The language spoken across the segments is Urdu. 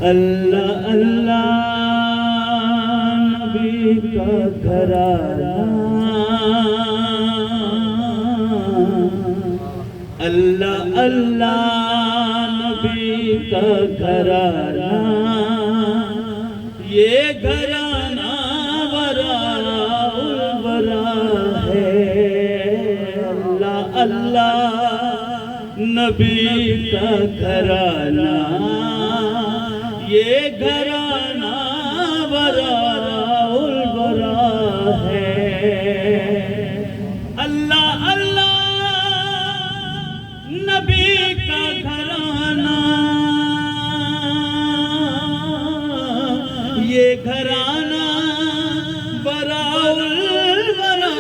اللہ اللہ نبی کا گھرانہ، اللہ اللہ نبی کا گھرانہ، یہ گھرانہ وراء الورا ہے۔ اللہ اللہ نبی کا گھرانہ، یہ گھرانہ وراء الورا ہے۔ اللہ اللہ نبی کا گھرانہ، یہ گھرانہ وراء الورا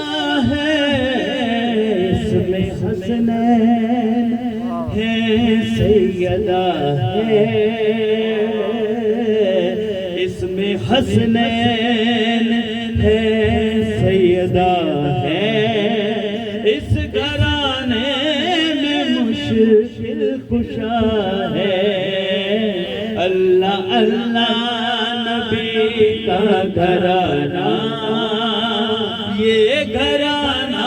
ہے۔ اس میں حسنین ہے، سیدہ ہے، اس میں حسنین ہے، سیدہ ہے، اس گھرانے میں مشکل کشا ہے۔ اللہ اللہ نبی کا گھرانہ، یہ گھرانہ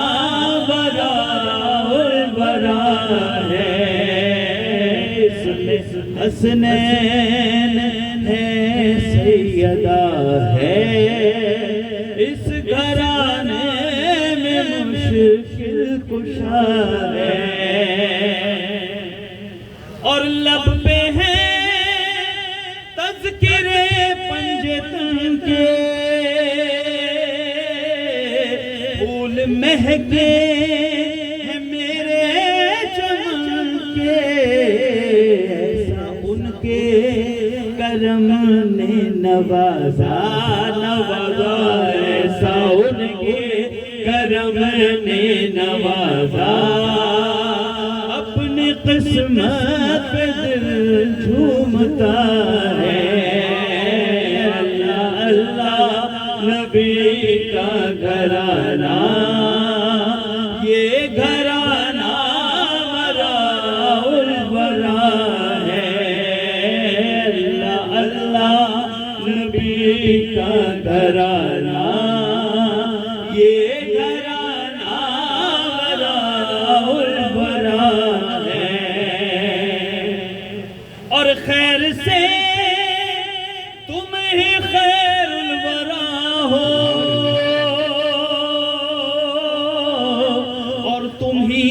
وراء الورا ہے۔ اس میں حسنین ہے، سیدہ ہے، اس گھرانے میں مشکل کشا ہے۔ اور لب پہ ہے تذکرے پنجتن کے، پھول مہکے ہیں میرے چمن کے، ایسا ان کے کرم نے نوازا نوازا، ایسا ان کے کرم نے نوازا، اپنی قسمت پہ دل جھومتا ہے۔ اللہ اللہ نبی کا گھرانہ، یہ گھرانہ وراء الورا ہے۔ اللہ اللہ نبی کا گھرانہ، یہ گھرانہ وراء الورا ہے۔ اور خیر سے تم ہی خیر الورا ہو، اور تم ہی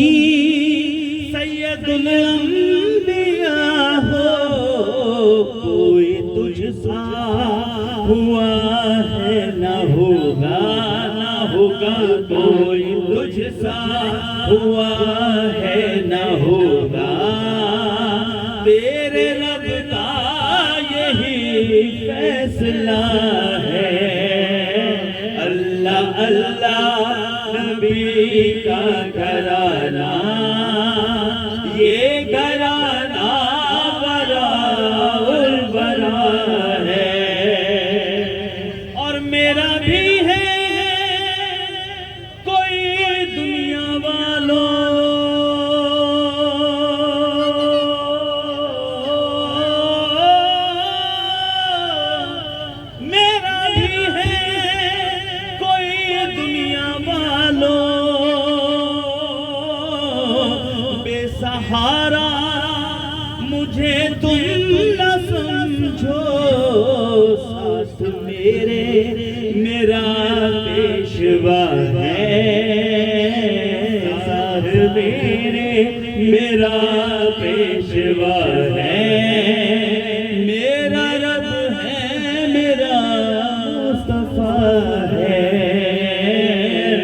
سید الانبیاء ہو۔ کوئی تجھ سا ہوا ہے نہ ہوگا، نہ ہوگا، کوئی تجھ سا ہوا ہے نہ ہوگا، تیرے رب کا یہی فیصلہ ہے۔ اللہ اللہ نبی کا گھرانہ، یہ گھرانہ وراء الورا ہے۔ اور میرا بھی ہے کوئی دنیا والوں، میرا بھی ہے کوئی دنیا والوں، بے سہارا مجھے تم نہ سمجھو، ساتھ میرے میرا پیشوا ہے، ساتھ میرے میرا پیشوا ہے، میرا رب ہے، میرا مصطفیٰ ہے۔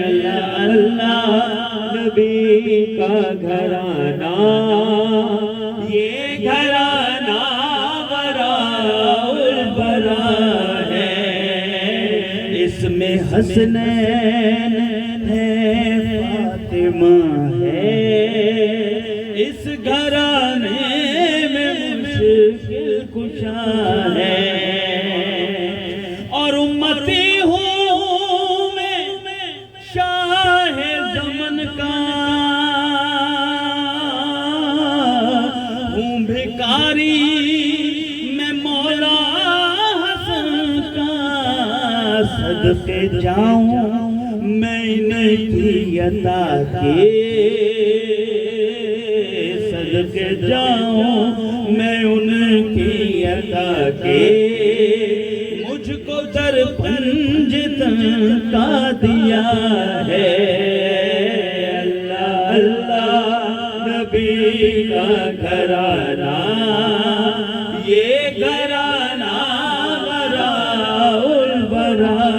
اللہ اللہ نبی کا گھرانہ، یہ گھرانہ وراء الورا ہے۔ اس میں حسنین ہے، فاطمہ ہے، اس گھرانے میں مشکل کشا ہے۔ اور امتی ہوں میں شاہ زمن کا، ہوں بھکاری میں مولا صدقے جاؤں میں ان کی عطا کے، صدقے جاؤں میں ان کی عطا کے، مجھ کو در پنج تن کا دیا ہے، اللہ اللہ نبی کا گھرانہ، یہ گھرانہ وراء الورا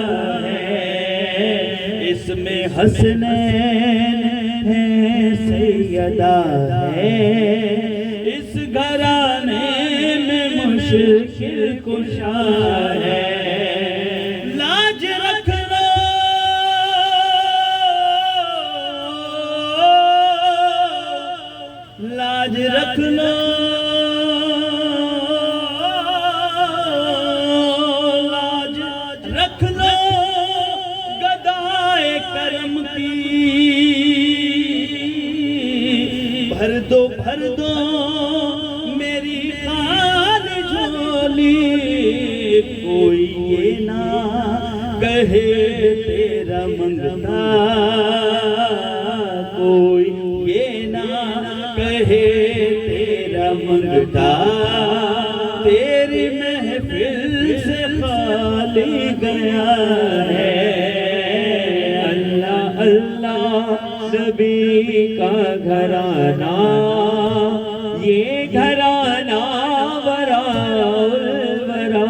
ہے، اس میں حسنین ہے سیدہ ہے، اس گھرانے میں مشکل کشا ہے، لاج رکھ لو لاج رکھ لو لاج رکھ لو گدائے کرم کی، بھر دو میری خالی جھولی، کوئی یہ نہ کہے تیرا منگتا، کوئی یہ نہ کہے تیرا منگتا، تیری محفل سے خالی گیا ہے، اللہ اللہ نبی کا گھرانہ، یہ گھرانہ وراء الورا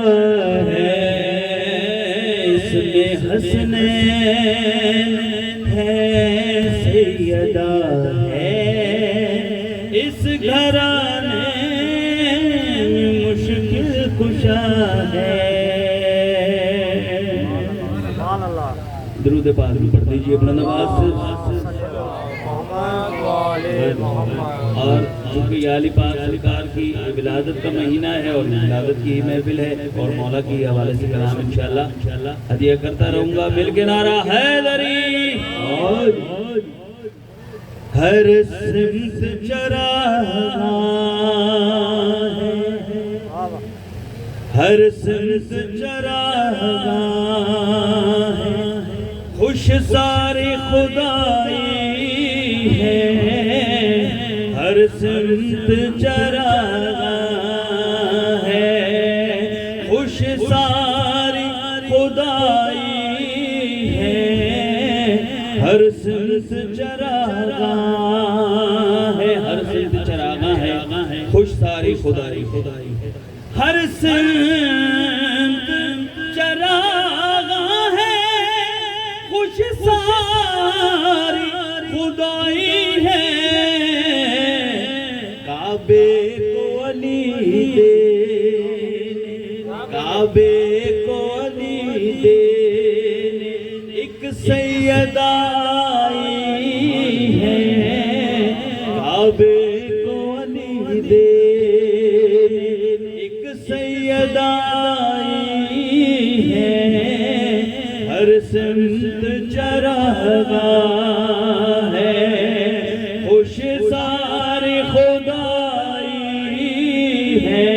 ہے، اس میں حسنین ہے سیدہ ہے، اس گھرانے میں مشکل کشا ہے۔ درود پاک پڑھ دیجئے بلند آواز سے، اور چونکہ یہ علی پاک سرکار کی ولادت کا مہینہ ہے اور ولادت کی محفل ہے اور مولا کی حوالے سے کلام انشاءاللہ ہدیہ کرتا رہوں گا، مل کے نعرہ حیدری، ہر سمت چراغاں ہے، ہر سمت چراغاں ہے، خوش ساری خدائی ہے، ہر سمت چراغاں ہے، خوش ساری خدائی ہے، ہر سمت چراغاں ہے، ہر سمت چراغاں ہے، خوش ساری خدائی، ہر سمت چراغاں ہے، خوش ساری خدائی ہے، کعبے کو علی دے، کعبے کو علی دے، ایک سیدہ آئی ہے، کعبے کو علی دے، ایک سیدہ آئی ہے، ہر سمت چراغاں ہے، خوش ساری خدائی ہے،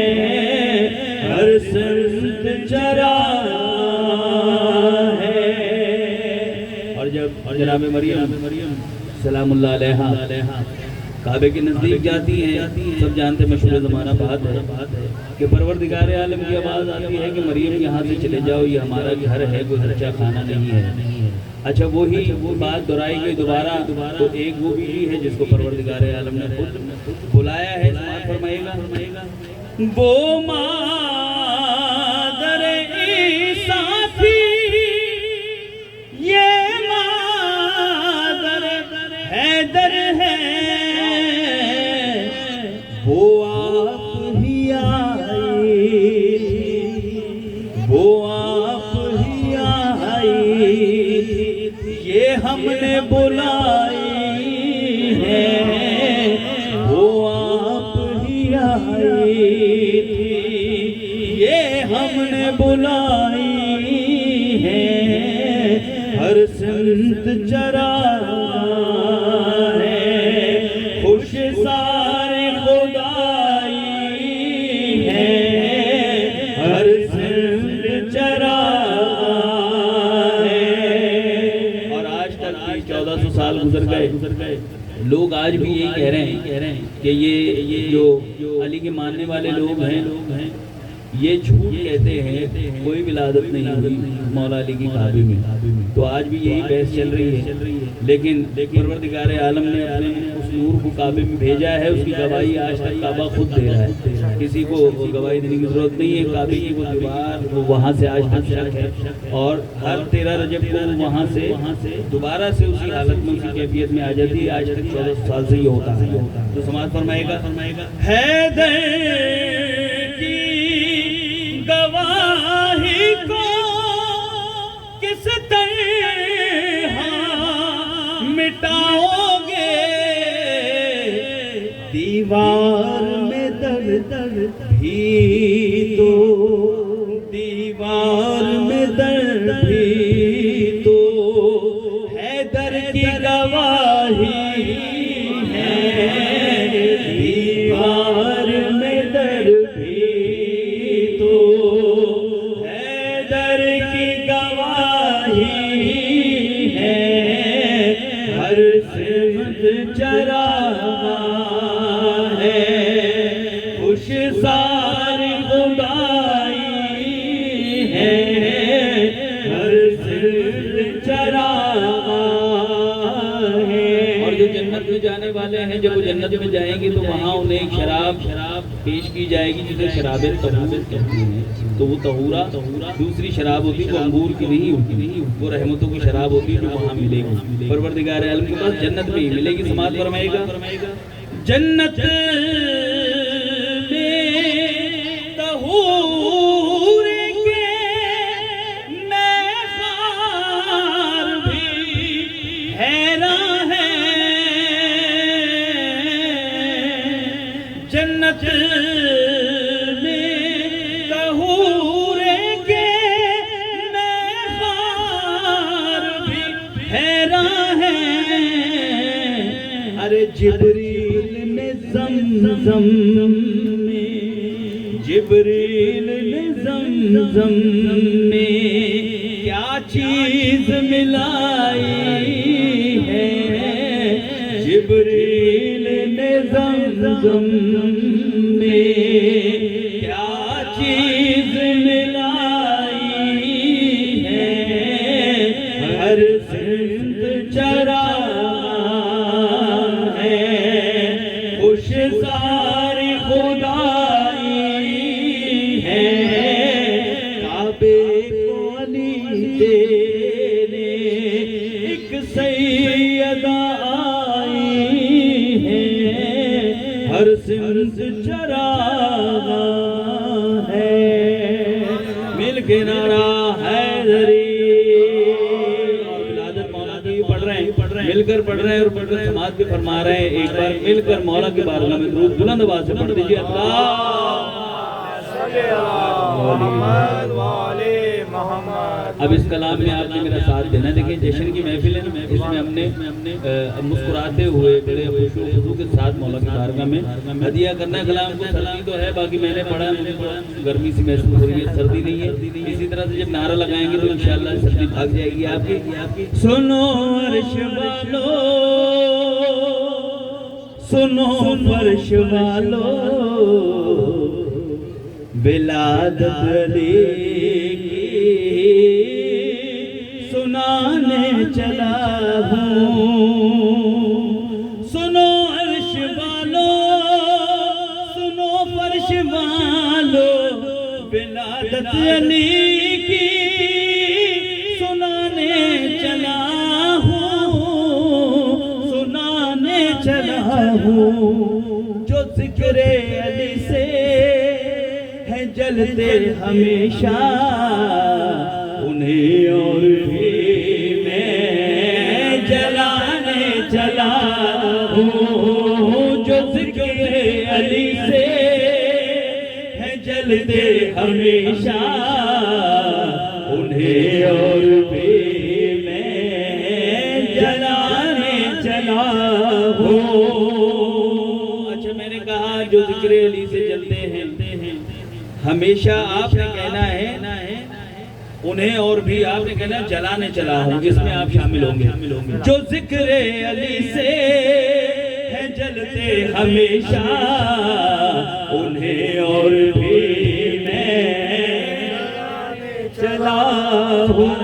ہر سمت چراغاں ہے۔ اور جناب مریم سلام اللہ علیہا کعبے کے نزدیک جاتی ہیں، سب جانتے مشہور زمانہ بات ہے کہ پروردگار عالم کی آواز آتی ہے کہ مریم یہاں سے چلے جاؤ، یہ ہمارا گھر ہے، کوئی اچھا کھانا نہیں ہے۔ اچھا وہی بات دہرائی گئی دوبارہ، تو ایک وہ بیوی ہے جس کو پروردگار عالم نے خود بلایا ہے، سماعت فرمائے گا، وہ مادر عیسیٰ تھی، یہ مادر حیدر ہے، وہ آپ ہی آئی تھی، وہ آپ ہی آئی تھی، یہ ہم نے بلائی ہے، وہ آپ ہی آئی تھی، یہ ہم نے بلائی ہے، ہر سمت چراغاں ہے، خوش ساری خدائی ہے، ہر سمت چراغاں سال گزر گئے، لوگ آج بھی یہی کہہ رہے ہیں کہ یہ جو علی کے ماننے والے لوگ ہیں یہ جھوٹ کہتے ہیں، کوئی ولادت نہیں ہوئی مولا علی کی کعبے میں۔ تو آج بھی یہی بحث چل رہی ہے، لیکن پروردگار عالم نے اپنے اس نور کو کعبے میں بھیجا ہے، اس کی گواہی آج تک کعبہ خود دے رہا ہے، کسی کو گواہی دینے کی ضرورت نہیں ہے۔ کعبے کی وہ دیوار وہ وہاں سے آج تک شک ہے، اور ہر 13 رجب کو وہاں سے دوبارہ سے اسی حالت میں اسی کیفیت میں آ جاتی ہے۔ آج تک 14 سال سے یہ ہوتا ہے۔ تو سماعت فرمائے گا، حیدر گواہی کو کس طرح مٹاؤ گے، دیوار میں درد بھی تو، دیوار میں درد بھی تو حیدر کی گواہی ہے، دیوار میں درد چراغاں ہے، خوش سار خدائی ہے، ہر سرد چراغاں ہے۔ اور جو جنت میں جانے والے ہیں، جب وہ جنت میں جائیں گے تو وہاں انہیں ایک شراب پیش کی جائے گی جسے شراب طہور کہتے ہیں۔ تو وہ طہورہ دوسری شراب ہوتی ہے، وہ انگور کی نہیں ہوتی، وہ رحمتوں کی شراب ہوتی ہے جو وہاں ملے گی، پروردگار عالم کے پاس جنت میں ہی ملے گی۔ سماعت فرمائے گا، جنت میں طہور کے میخوار بھی حیران ہیں، جنت جبریل نے زمزم میں، جبریل نے زمزم میں کیا چیز ملائی ہے، جبریل نے زمزم میں کیا چیز ملائی ہے، ہر سمت چرا ساری خدائی ہے، کعبے کو علی دینے ایک سیدہ آئی ہے، ہر سمت چراغاں ہے، مل کے نعرہ حیدری۔ مل کر پڑھ رہے ہیں اور پڑھ کر سماعت بھی فرما رہے ہیں۔ ایک بار مل کر مولا کے بارگاہ میں درود بلند آواز سے پڑھ دیجئے، اب اس کلام میں آپ نے میرا ساتھ دینا ہے۔ دیکھیں جشن کی محفل ہے، اس میں ہم نے مسکراتے ہوئے بڑے خوش و خضوع کے ساتھ مولا کی بارگاہ میں ہدیہ کرنا ہے۔ کلام کو سردی تو ہے، باقی میں نے پڑھا، مجھے گرمی سی محسوس ہو رہی ہے، سردی نہیں ہے۔ اسی طرح سے جب نعرہ لگائیں گے تو انشاءاللہ سردی بھاگ جائے گی آپ کی۔ سنو عرش والو، سنو فرش والو، ولادت علی سنانے چلا ہوں، سنو عرش والو، سنو فرش والو، ولادت علی کی سنانے چلا ہوں، سنانے چلا ہوں، جو ذکر علی سے ہیں جلتے ہمیشہ، انہیں اور بھی میں جلانے چلا ہوں، جو ذکر علی سے ہیں جلتے ہمیشہ، انہیں اور بھی میں جلانے چلا ہوں۔ اچھا میں نے کہا جو ذکر علی سے جلتے ہیں ہمیشہ، آپ نے کہنا ہے انہیں اور بھی آپ نے کہنا جلانے چلا ہوں، جس میں آپ شامل ہوں گے. جو ذکر علی سے ہے جلتے ہمیشہ، انہیں اور بھی میں چلا ہوں.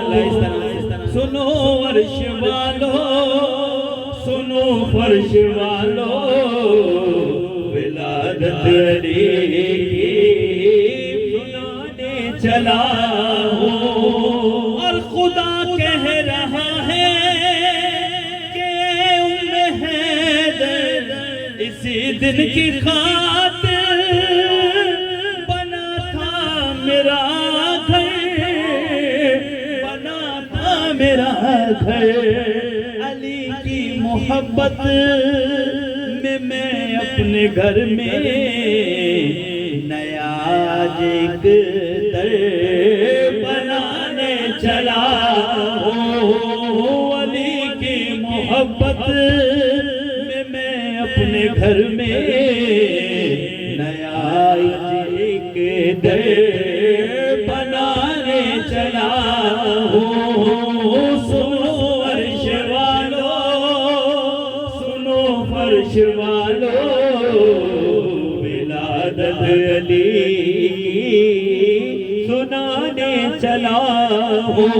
سنو عرش والو، سنو فرش والو، ولادت علی سنانے چلا ہوں. اور خدا کہہ رہا ہے کہ ام حیدر اسی دن کی خاطر بنا تھا میرا گھر، بنا تھا میرا گھر. علی کی محبت میں اپنے گھر میں نیا ایک در بنانے چلا ہوں. علی کی محبت میں اپنے گھر میں نیا ایک در بنانے چلا ہوں. سنو عرش والو، سنو فرش والو، ولادت علی سنانے چلا ہوں.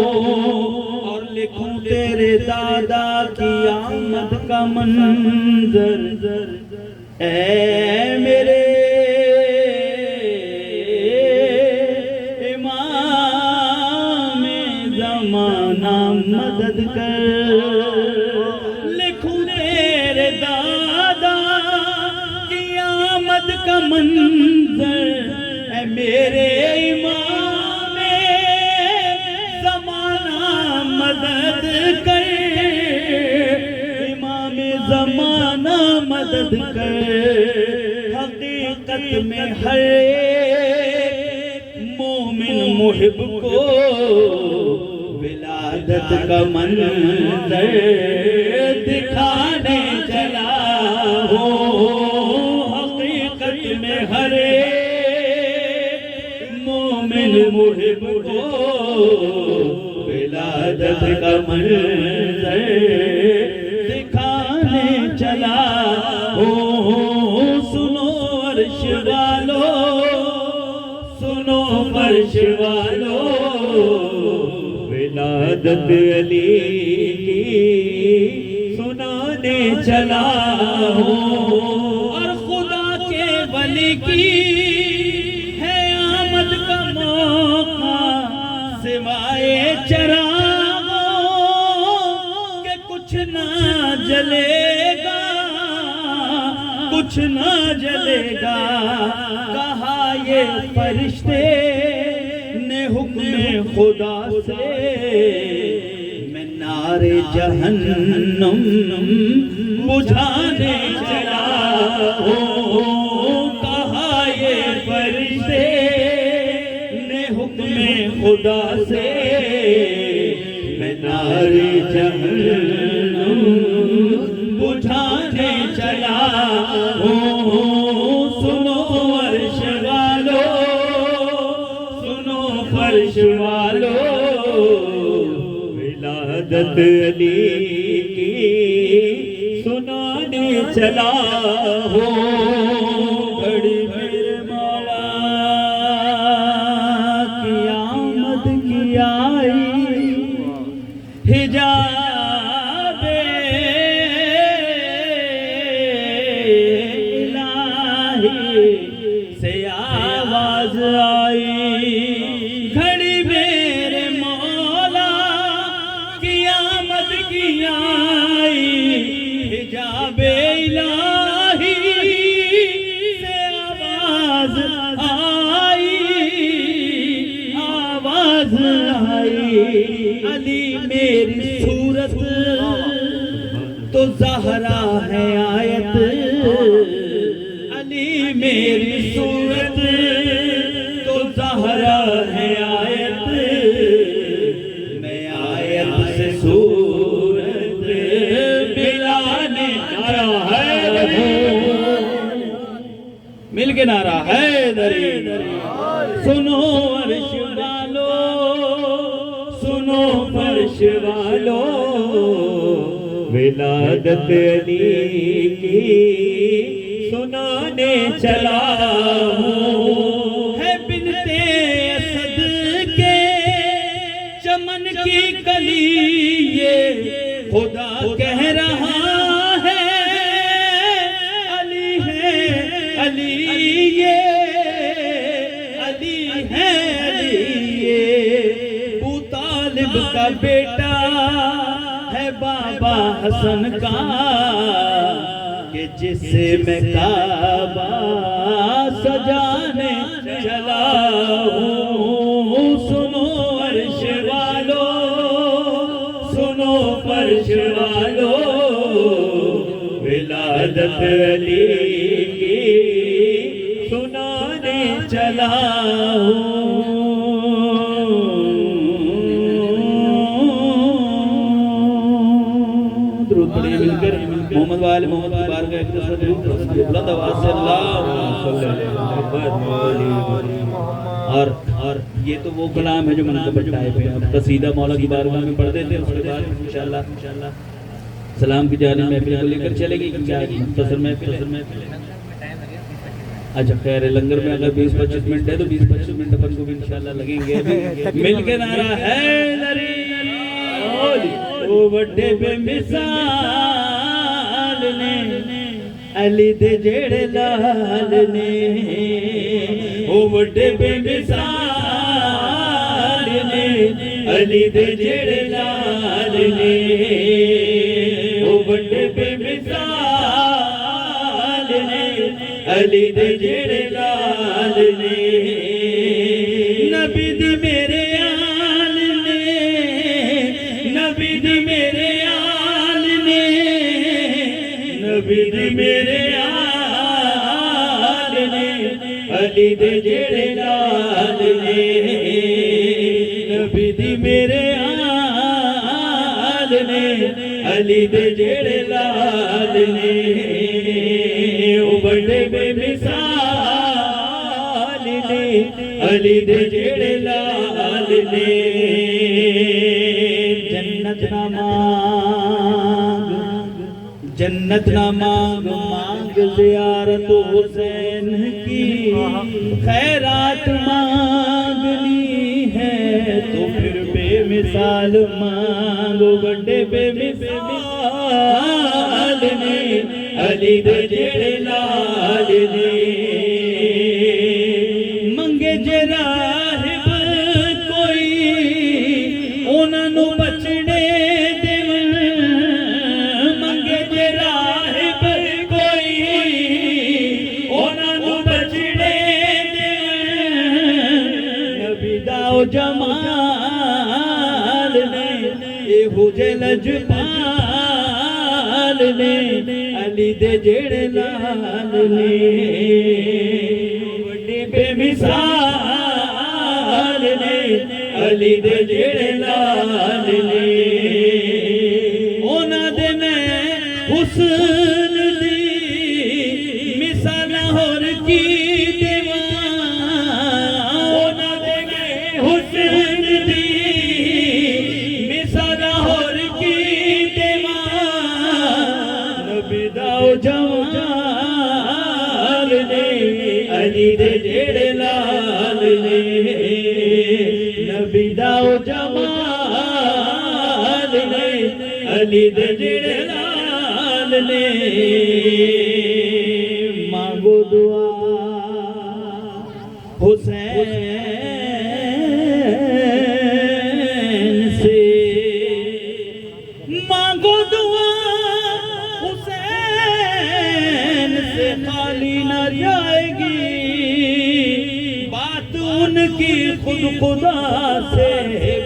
اور لکھوں تیرے دادا کی آمد کا منظر، اے میرے امام زمانہ مدد کر. لکھوں تیرے دادا کی آمد کا منظر، اے میرے امام زمانہ مدد کر. امام زمانہ مدد کر. حقیقت میں ہر ایک مومن محب کو ولادت کا منظر دکھانے چلا ہوں. حقیقت میں ہر ایک مومن محب کو ولادت کا منظر دکھانے چلا ہوں. سنو عرش والو، سنو فرش والو، ولادت علی کی سنانے چلا ہوں. اور خدا کے ولی کی ہے آمد کا موقع، سوائے چراغوں کہ کچھ نہ جلے گا، کچھ نہ جلے گا. کہا یہ فرشتے نے حکم خدا سے، میں نار جہنم بجھانے چلا ہوں. کہا یہ فرشتے نے حکم خدا سے، میں نار جہنم بجھانے چلا ہوں. سنو عرش والو، سنو فرش والو، ولادت علی کی سنانے چلا ہوں. بڑی میرے مولا کی آمد کی آئی، حجاب الہی سے آواز آئی. گھڑی میرے مولا کی آمد کی آئی، حجاب الہی سے آواز آئی، آواز آئی. علی میری صورت تو زہرا ہے آیت، علی میری صورت تو زہرا ہے آیت. میں آیت سے صورت ملانے آیا ہے. مل کے نعرہ حیدری. سنو عرش والو، والوں ولادت علی کی سنانے چلا ہوں ہے بنتے اسد کے چمن کی کلی یہ خدا کہہ رہا ہے علی ہے علی یہ علی ہے علی یہ ابو طالب کا بیٹا ہے بابا حسن کا کہ جس میں کعبہ سجانے چلا ہوں سنو عرش والو سنو فرش والو ولادت علی کی سنانے چلا ہوں محمد والے محمد کی بارگاہ اقدس و درود بلند آواز سے اللہم صلی اللہ اور یہ تو وہ کلام ہے جو منتبہ ٹائپ ہے اب قصیدہ مولا کی بارگاہ میں پڑھ دیتے ہیں اس کے بعد انشاءاللہ سلام کی جانب محفل کو لے کر چلے گی کیا مختصر محفل اچھا خیر لنگر میں اگر 20-25 منٹ ہے تو 20-25 منٹ اپن کو بھی انشاءاللہ لگیں گے مل کے نعرہ حیدری او بڑے بے مثال نے علی دے جڑے لال نے او بڑے بے مثال نے علی دے جڑے لال نے او بڑے بے مثال نے علی دے جڑے لال نے نبی دی میرے آل نے نبی دی میرے آل نے نبی دی میرے آل نے علی دے جڑے لال نے نبی دی میرے آل نے علی دے جڑے لال نے او بڑے بے مثال نے علی دے جڑے لال نے جنت نہ مانگ مانگ زیارت حسین کی خیرات مانگنی ہے تو پھر بے مثال مانگو بڑے بے مثال نے علی دے جڑے لال نے منگے جے راہب کوئی انہاں نو بچنے جمال نے اے ہوجے لجپال نے علی دے جڑے لال نے بڑے بے مثال نے علی دے جڑے لال نے اونا دے میں حسن دی مثال ہور کی حسن دی مثال ہور کی دیوان نبی داؤ جمال نے علی دے جڑے لال نے نبی داؤ جمال نے علی دے جڑے لال نے مانگو دعا حسین مانگو دعا حسین سے خالی نہ جائے گی بات ان کی خود خدا سے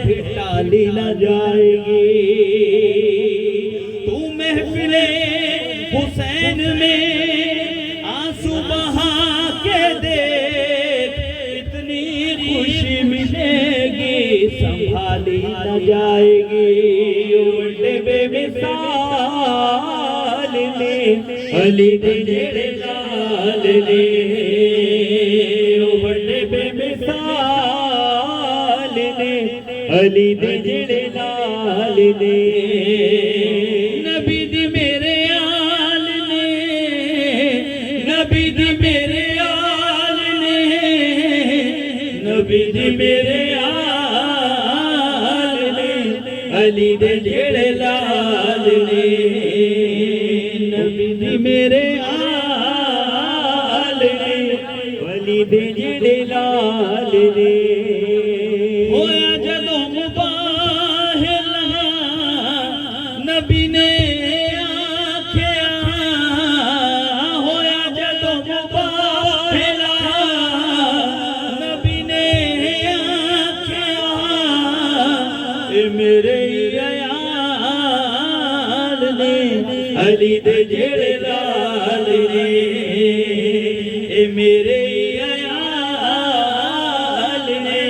بھی ٹالی نہ جائے گی تو محفل حسین میں آنسو بہا کے دیکھ اتنی خوشی ملے گی سنبھالی نہ جائے گی بڑے بے مثال نے علی دے جڑے لال نے بڑے بے مثال نے علی دے جڑے لال نے نبی دی میرے آل نے نبی دی میرے آل نے نبی دی میرے آل نے علی دے جڑے لال نے نبی دی میرے آل نے علی دے جڑے لال نے ہویا جدوں مباہلا نبی نے آکھیا ہویا جدوں مباہلا نبی نے آکھیا اے میرے عیال نے علی دے جڑے لال نے اے میرے عیال نے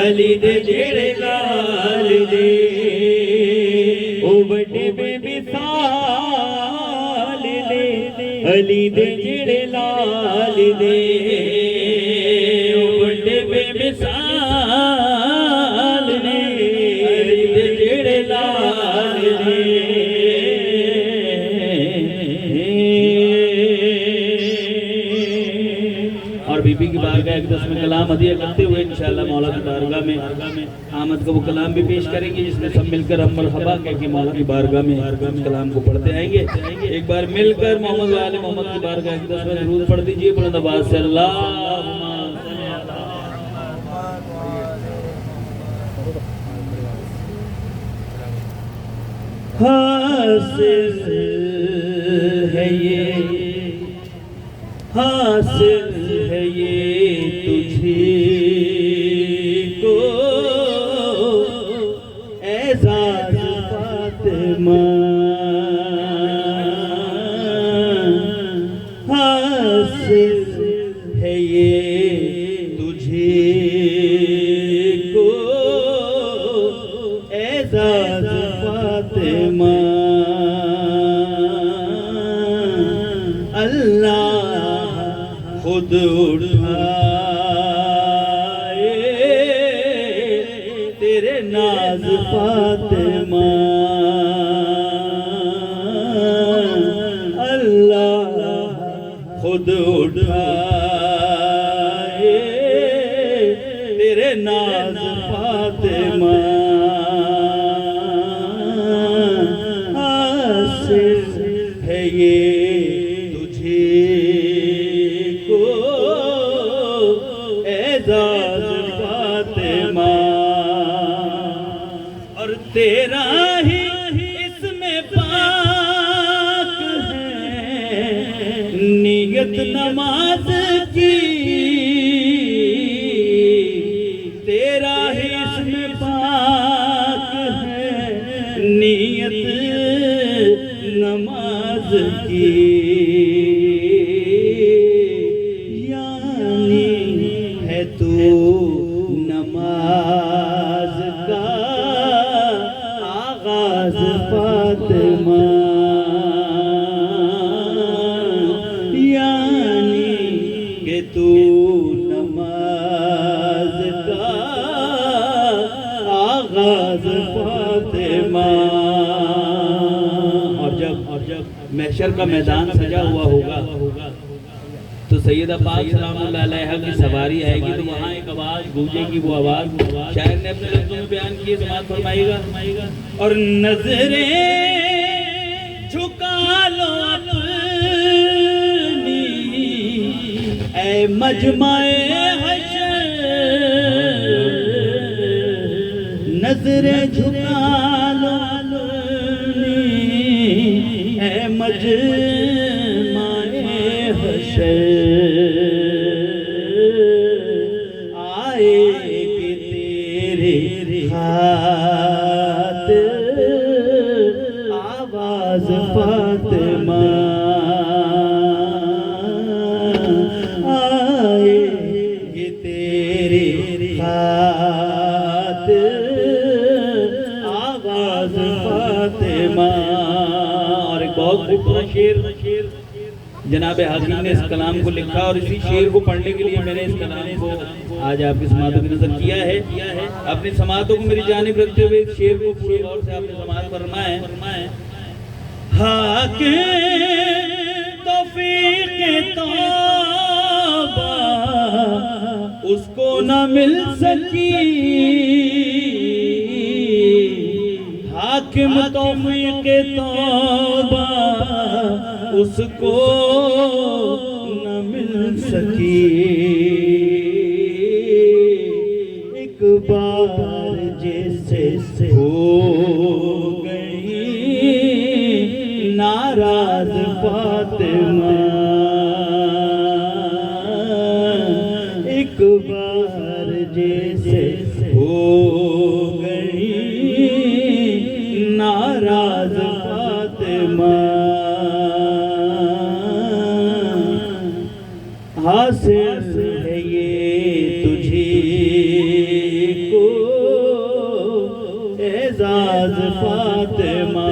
علی دے جڑے لال نے او بڑے بے مثال نے علی دے جڑے لال نے او بڑے بے مثال نے علی دے جڑے لال نے اور بی بی کی بارگاہ ایک 10 میں کلام ہدیہ کرتے ہوئے انشاءاللہ مولا کی بارگاہ میں آمد کا وہ کلام بھی پیش کریں گے جس میں سب مل کر ہم مرحبا کہہ کے مولا کی بارگاہ میں کلام کو پڑھتے آئیں گے ایک بار مل کر محمد و آل محمد کی بارگاہ ایک 10 میں درود پڑھ دیجئے بلند آواز سے اللہم حاصل ہے یہ حاصل ہے یہ تجھی کو اعزاز فاطمہ حاصل ہے یہ تجھی کو اعزاز فاطمہ اللہ خود اٹھائے تیرے ناز فاطمہ اللہ خود اٹھائے تیرے ناز فاطمہ حاصل ہے یہ فاطمہ اور تیرا ہی اس میں پاک ہے نیت نماز کی تیرا ہی اس میں پاک ہے نیت نماز کی تو نماز کا آغاز فاطمہ یعنی کہ تو نماز کا آغاز فاطمہ اور جب محشر کا میدان سجا ہوا ہوگا تو سیدہ پاک سلام اللہ علیہ کی سواری آئے گی تو وہاں ایک آواز گونجے گی وہ آواز شاعر نے اپنے لفظوں میں بیان کی سماعت فرمائے گا اور نظریں جھکا لو اپنی اے مجمع حشر نظریں جھکا لو اپنی اے مجمع حشر آواز فاطمہ آئے گی تیری خاطر آواز فاطمہ اور ایک بہت خوبصورت شعر جناب حکیم نے اس کلام کو لکھا اور اسی شعر کو پڑھنے کے لیے میں نے اس کلام کو آج آپ کی سماعتوں کی نظر کیا ہے اپنی سماعتوں کو میری جانب رکھتے ہوئے اس شعر کو پورے غور سے آپ نے سماعت فرمائیں. حاکم توفیق توبہ اس کو نہ مل سکی، حاکم توفیق توبہ اس کو نہ مل سکی. ایک بار جیسے ہو گئی ناراض فاطمہ، ایک بار جیسے ہو گئی ناراض فاطمہ، حاصل ہے یہ تجھی کو اعزاز فاطمہ.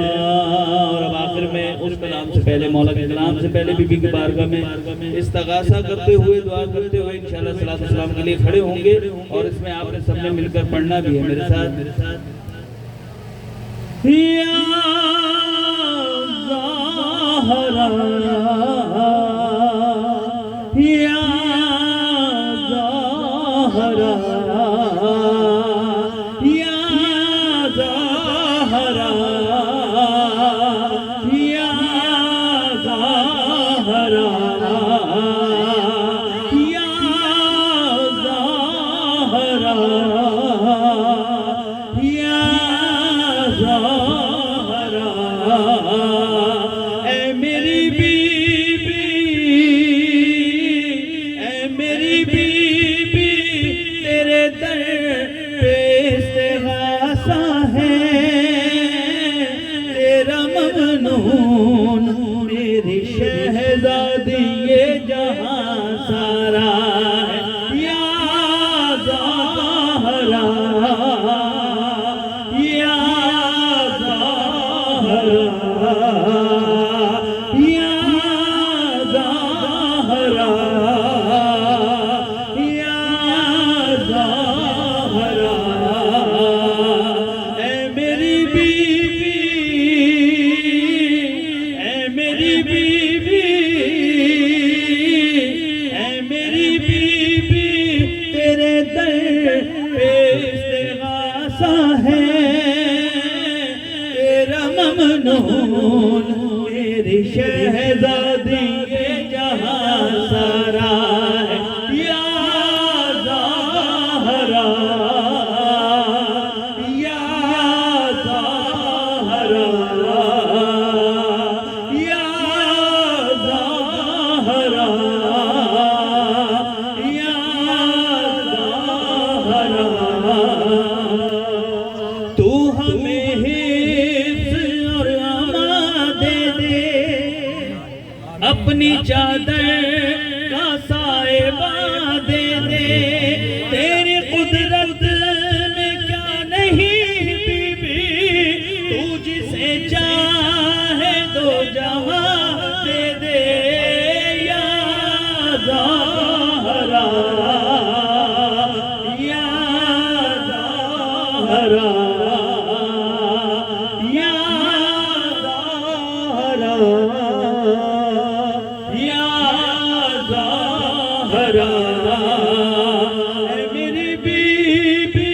اور اب آخر میں اس کلام سے پہلے، مولا کے کلام سے پہلے بی بی کی بارگاہ میں استغاثہ کرتے ہوئے، دعا کرتے ہوئے انشاءاللہ صلاۃ والسلام کے لیے کھڑے ہوں گے. اور اس میں آپ نے سب نے مل کر پڑھنا بھی ہے میرے ساتھ. یا زہرا یا زہرا یا زہرا یا زہرا یا زہرا یا زہرا. اے میری بی بی، اے میری بی بی، تیرے در پہ استغاثہ ہے، تیرا ممنون میری شہزادی یہ جہاں سارا ہے. یا زہرا یا زہرا یا زہرا یا زہرا. اے میری بی بی، اے میری بی بی، اے میری بی بی، تیرے در پہ استغاثہ ہے، تیرا ممنون میری شہزادی یہ جہاں سارا ہے. یا زہرا یا زہرا یا زہرا یا زہرا. تو ہمیں حفظ اور امان دے دے، اپنی چادر کا سائبہ دے دے. تیری قدرت میں کیا نہیں بی بی، تو جسے چاہے دو جہاں دے دے. یا زہرا یا زہرا یا زہرا یا زہرا. اے میری بی بی،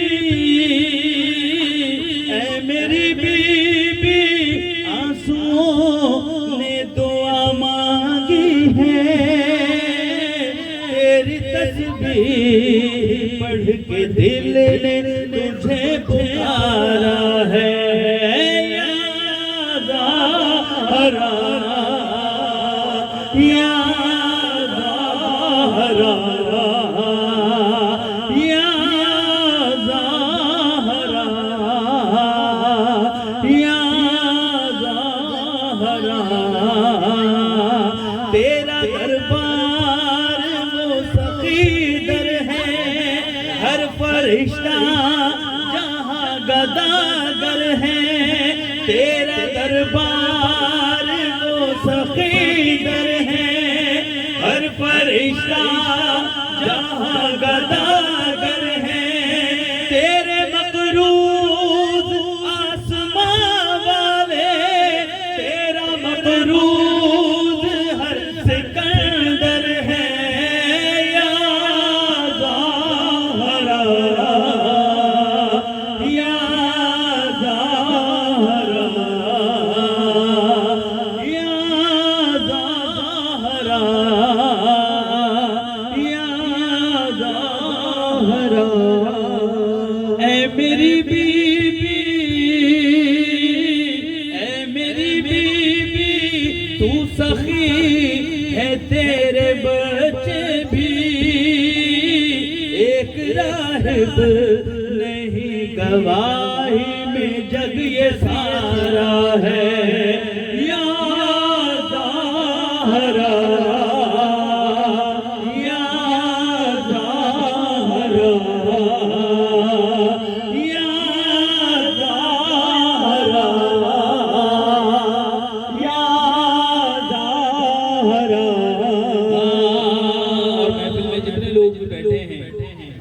اے میری بی بی، آنسوؤں نے دعا مانگی ہے، تیری تسبیح پڑھ کے دل نے تجھے پکارا ہے. یا زہرا یا زہرا یا زہرا یا زہرا. تیرا دربار وہ سخی در ہے، ہر فرشتہ جہاں گداگر ہے. تیرا دربار وہ سخی در ہے، ہر فرشتہ جہاں گداگر ہے. تیرے اے میری بیوی، اے میری بیوی، تو سخی ہے تیرے بچے بھی، ایک راہب نہیں گواہی میں جگ یہ سارا ہے، یا زہرا یا زہرا یا زہرا یا زہرا۔ اور محفل میں جتنے لوگ بیٹھے ہیں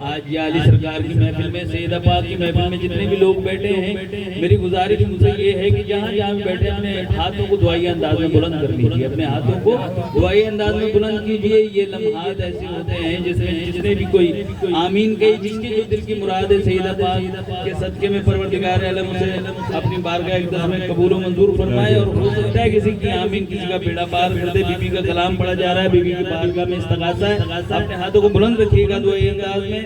آج یہ علی سرکار کی محفل میں، سیدہ پاک کی محفل میں جتنے بھی لوگ بیٹھے ہیں، میری گزارش ان سے یہ ہے کہ جہاں جہاں بیٹھے اپنے ہاتھوں کو دعائی انداز میں بلند کر لیجیے، اپنے ہاتھوں کو دعائی انداز میں بلند کیجیے۔ یہ لمحات ایسے ہوتے ہیں جس میں جتنے بھی کوئی آمین کہی، جس کی جو دل کی مراد ہے سیدہ پاک کے صدقے میں پروردگار عالم اسے اپنی بارگاہ اقدس میں قبول و منظور فرمائے۔ اور ہو سکتا ہے کسی کی آمین، کسی کا بیڑا پار کر دے، بی بی کا کلام پڑھا جا رہا ہے، بی بی کی بارگاہ میں استغاثہ ہے، اپنے ہاتھوں کو بلند رکھیے گا دعائی انداز میں۔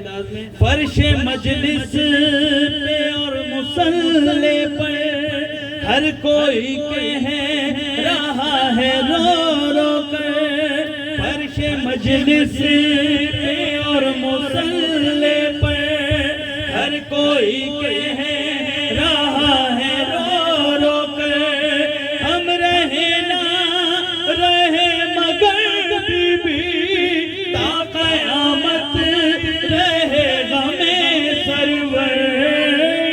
فرش مجلس پہ اور مصلے پر ہر کوئی کہہ رہا ہے رو رو کر، فرش مجلس پہ اور مصلے پر ہر کوئی کہہ رہا ہے رو رو کر، ہم رہے نہ رہے مگر بی بی تا قیامت رہے غم سرور،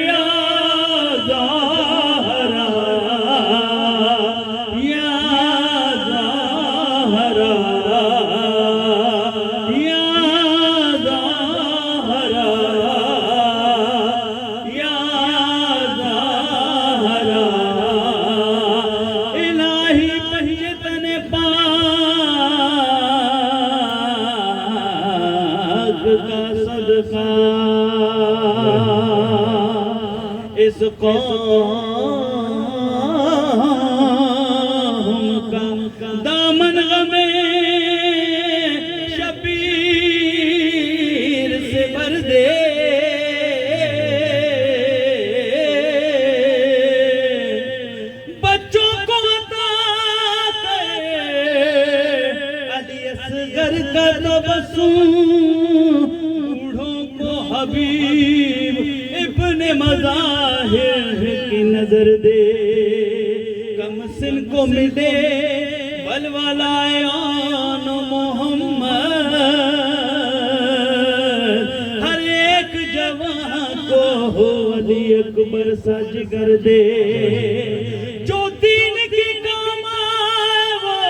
یا زہرا یا زہرا یا زہرا یا زہرا۔ الہی پہیے تن پاک کا صدقہ اس قوم کا، دامن غم شبیر سے بھر دے، بچوں کو عطا کرے علی اصغر کا تبسم، بوڑھوں کو حبیب ابن مظاہر کی نظر دے، کم سن کو ملے ولولائے آن محمد، ہر ایک جوان کو ہو علی اکبر سج کر دے، جو دین کی کام آئے وہ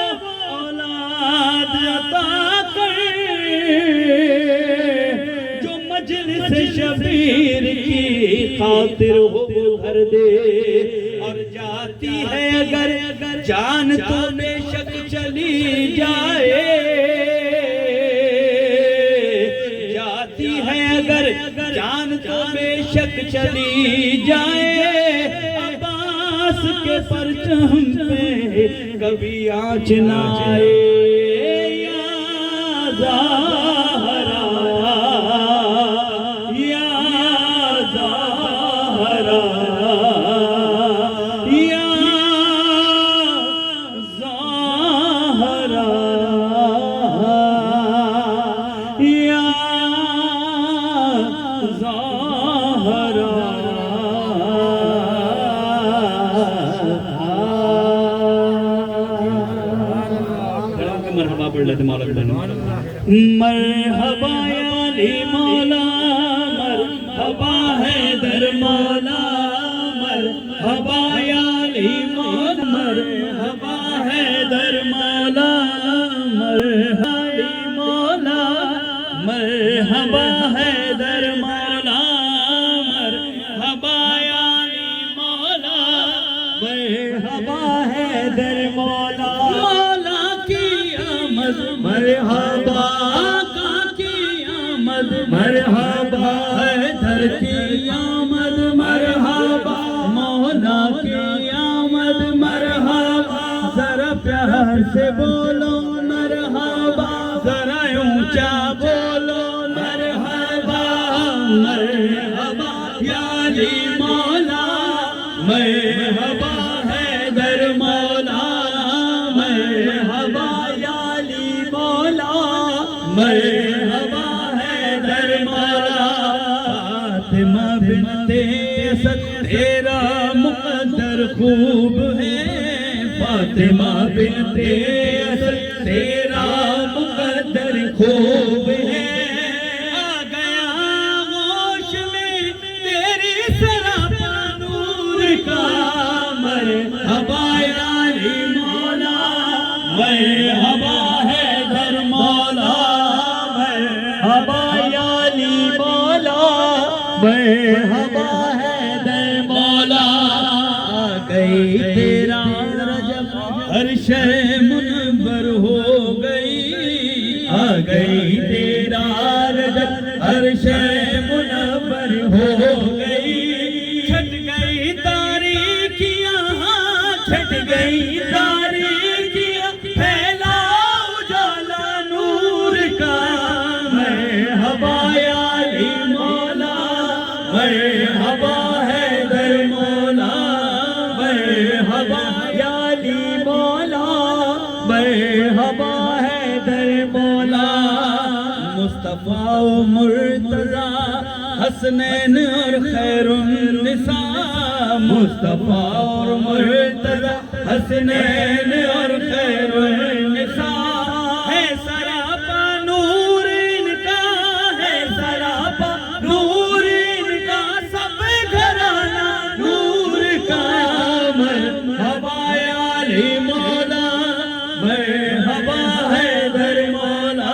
اولاد عطا کر، جو مجلس شبیر کی خاطر ہو وہ گھر دے، اور جاتی ہے اگر جان تو بے شک چلی جائے، جاتی ہے اگر جان تو بے شک چلی جائے، عباس کے پرچم پہ کبھی آنچ نہ آئے، یا زہرا یا زہرا یا زہرا یا زہرا۔ مرحبا پڑھ لیتے مولا بہن، مرحبا یا علی مولا، مرحبا حیدر مولا، مرحبا یا علی مولا، مرحبا حیدر مولا، مرحبا علی مولا، مرحبا حیدر مولا، مرحبا یا علی مولا، مرحبا حیدر مولا، مولا کی آمد مرحبا، آقا کی آمد مرحبا، حیدر کی آمد مرحبا، مولا کی آمد مرحبا، ذرا پیار سے بولو مرحبا، ذرا اونچا بولو مرحبا، مرحبا یا علی مولا مرحبا حیدر مولا مرحبا یا علی مولا مرحبا حیدر مولا فاطمہ بنت اسد تیرا مقدر خوب ہے فاطمہ بنت اسد تیرا مقدر خوب ہے آ گیا غوش میں تیری سراپا نور کا مرحبا یا علی مولا مرحبا حیدر مولا مرحبا یا علی مولا مرحبا حیدر مولا آ گئی تیرا رجب عرش منور ہو گئی آ گئی تیرا رجب عرش منور ہو گئی چھٹ گئی تاریکیاں چھٹ گئی تاریکیاں پھیلا اجالا نور کا مرحبا یا علی مولا مرحبا حیدر مولا مرحبا یا علی مولا مرحبا حیدر مولا مصطفیٰ و مرتضیٰ حسنین اور خیر النساء مصطفیٰ اور مرتضیٰ حسنین اور خیر النساء ہے سراپا نور ان کا ہے سراپا نور ان کا سب گھرانہ نور کا مرحبا یا علی مولا مرحبا حیدر مولا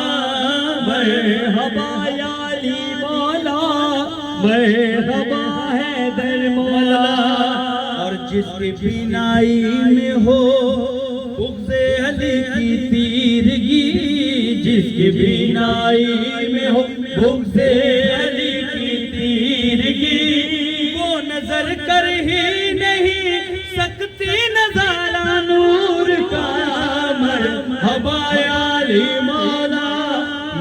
مرحبا یا علی مولا مرحبا حیدر مولا اور جس کی بینائی میں ہو بغض علی کی تیرگی جس کی بینائی میں ہو بغض علی کی تیرگی وہ نظر کر ہی نہیں سکتی نظارہ نور کا مرحبا یا علی مولا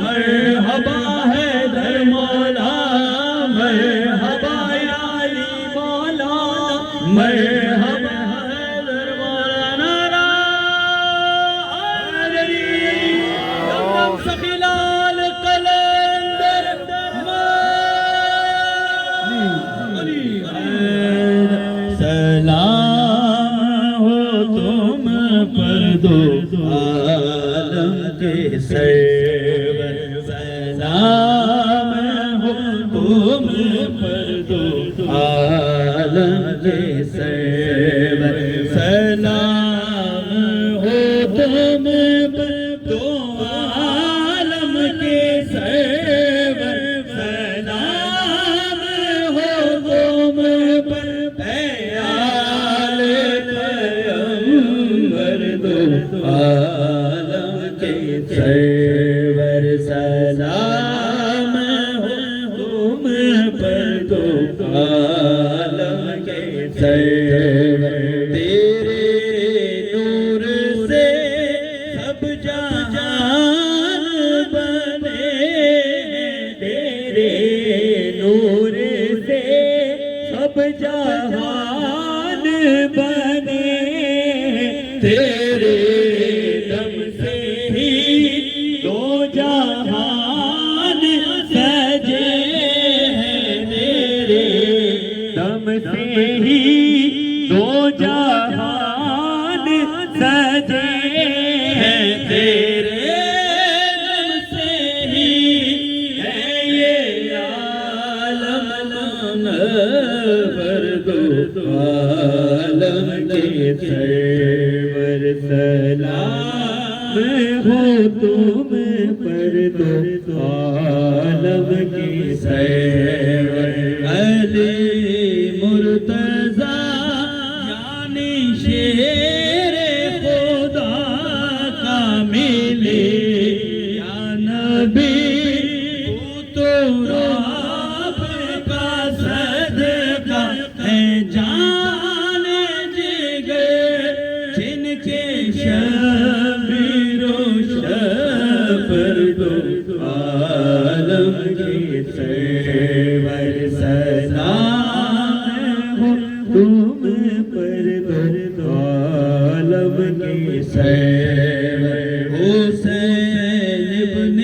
مرحبا حیدر مولا مرحبا یا علی مولا مرحبا حیدر مولا نعرہ حیدری دم سخی لال قلندر علی حیدر سلام ہو تم پر دو عالم کے سرور سلام ہو تم پر دو عالم کے سرور سلام ہو تم پر دو عالم کے سرور سلام ہو تم پر اے آل پیغمبر دو عالم کے سرور سلام ہو تم پر دو عالم کے سرور تیرے نور سے سب جہان بنے تیرے نور سے سب جہان بنے تیرے دم سے ہی دو جہان سجے ہیں تیرے دم سے ہی دو جہان سجے ہیں تیرے دم سے ہی ہے یہ عالم منور دو عالم کے سرور سلام ہو تم پر دو عالم کے سرور علی مرتضیٰ یعنی شیر خدا کا ملے یا نبی تو رب کا صدقہ ہے جان جگر جن کے شبیر و شبر دو عالم کے سرور سلام سرور حسین ابن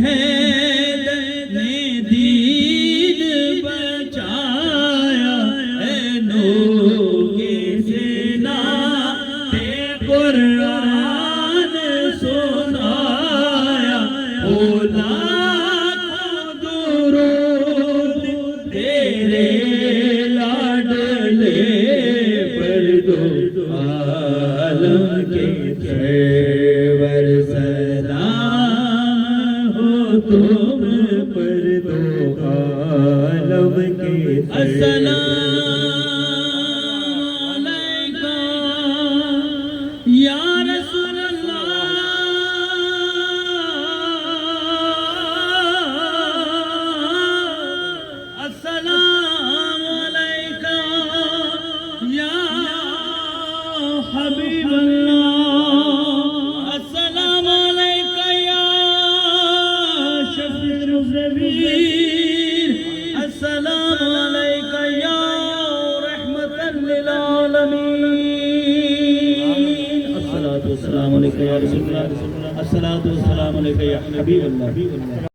حیدر نے دین بچایا اے نور کے سینہ پہ قرآن سنایا لاکھوں درود تیرے لاڈلے پر دو عالم کے سرور سلام ہو تم پر دو عالم کے السلام علیکم یا رسول اللہ، السلام علیکم یا حبیب اللہ، السلام علیکم یا شفیع النبیین، السلام علیکم یا رحمتا للعالمین، الصلاۃ والسلام علیکم یا رسول اللہ، الصلاۃ والسلام علیکم یا حبیب اللہ۔